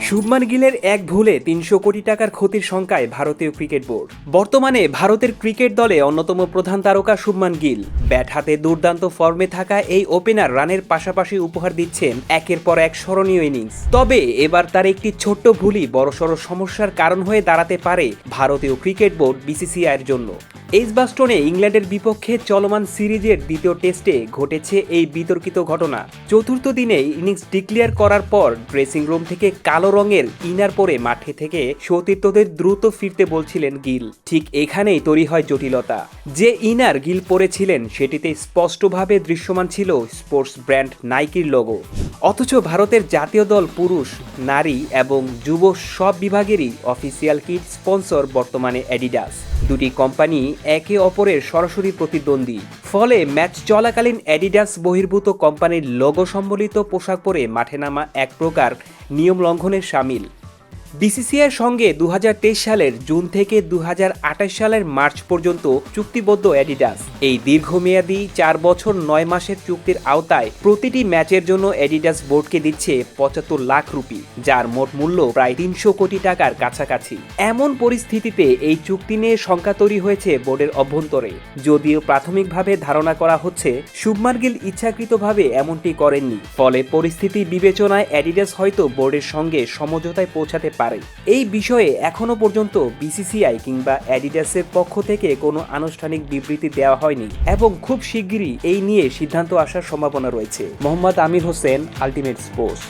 শুভমান গিলের এক ভুলে ৩০০ কোটি টাকার ক্ষতির শঙ্কায় ভারতীয় ক্রিকেট বোর্ড। বর্তমানে ভারতের ক্রিকেট দলে অন্যতম প্রধান তারকা শুভমান গিল। ব্যাট হাতে দুর্দান্ত ফর্মে থাকা এই ওপেনার রানের পাশাপাশি উপহার দিচ্ছেন একের পর এক স্মরণীয় ইনিংস। তবে এবার তার একটি ছোট্ট ভুলই বড়সড় সমস্যার কারণ হয়ে দাঁড়াতে পারে ভারতীয় ক্রিকেট বোর্ড বিসিসিআইয়ের জন্য। এজবাস্টনে ইংল্যান্ডের বিপক্ষে চলমান সিরিজের দ্বিতীয় টেস্টে ঘটেছে এই বিতর্কিত ঘটনা। চতুর্থ দিনে ইনিংস ডিক্লেয়ার করার পর ড্রেসিং রুম থেকে কালো রঙের ইনার পরে মাঠে থেকে সতীর্থদের দ্রুত ফিরতে বলছিলেন গিল। ঠিক এখানেই তৈরি হয় জটিলতা। যে ইনার গিল পরেছিলেন সেটিতে স্পষ্টভাবে দৃশ্যমান ছিল স্পোর্টস ব্র্যান্ড নাইকির লোগো। অথচ ভারতের জাতীয় দল পুরুষ, নারী এবং যুব সব বিভাগেরই অফিসিয়াল কিট স্পন্সর বর্তমানে অ্যাডিডাস। দুটি কোম্পানি একে অপরের সরাসরি প্রতিদ্বন্দ্বী। ফলে ম্যাচ চলাকালীন অ্যাডিডাস বহির্ভূত কোম্পানির লোগো সম্বলিত পোশাক পরে মাঠে নামা এক প্রকার নিয়ম লঙ্ঘনের শামিল। বিসিসিআইয়ের সঙ্গে ২০২৩ সালের জুন থেকে ২০২৮ সালের মার্চ পর্যন্ত চুক্তিবদ্ধ অ্যাডিডাস। এই দীর্ঘমেয়াদী ৪ বছর ৯ মাসের চুক্তির আওতায় প্রতিটি ম্যাচের জন্য অ্যাডিডাস বোর্ডকে দিচ্ছে ৭৫ লাখ রুপি, যার মোট মূল্য প্রায় ৩০০ কোটি টাকার কাছাকাছি। এমন পরিস্থিতিতে এই চুক্তি নিয়ে শঙ্কা তৈরি হয়েছে বোর্ডের অভ্যন্তরে। যদিও প্রাথমিকভাবে ধারণা করা হচ্ছে শুভমান গিল ইচ্ছাকৃতভাবে এমনটি করেননি। ফলে পরিস্থিতি বিবেচনায় অ্যাডিডাস হয়তো বোর্ডের সঙ্গে সমঝোতায় পৌঁছাতে পারে। এই বিষয়ে এখনো পর্যন্ত বিসিসিআই কিংবা অ্যাডিডাসের পক্ষ থেকে কোনো আনুষ্ঠানিক বিবৃতি দেওয়া হয়নি এবং খুব শিগগিরই এই নিয়ে সিদ্ধান্ত আসার সম্ভাবনা রয়েছে। Mohammad Amir Hossain, ultimate sports.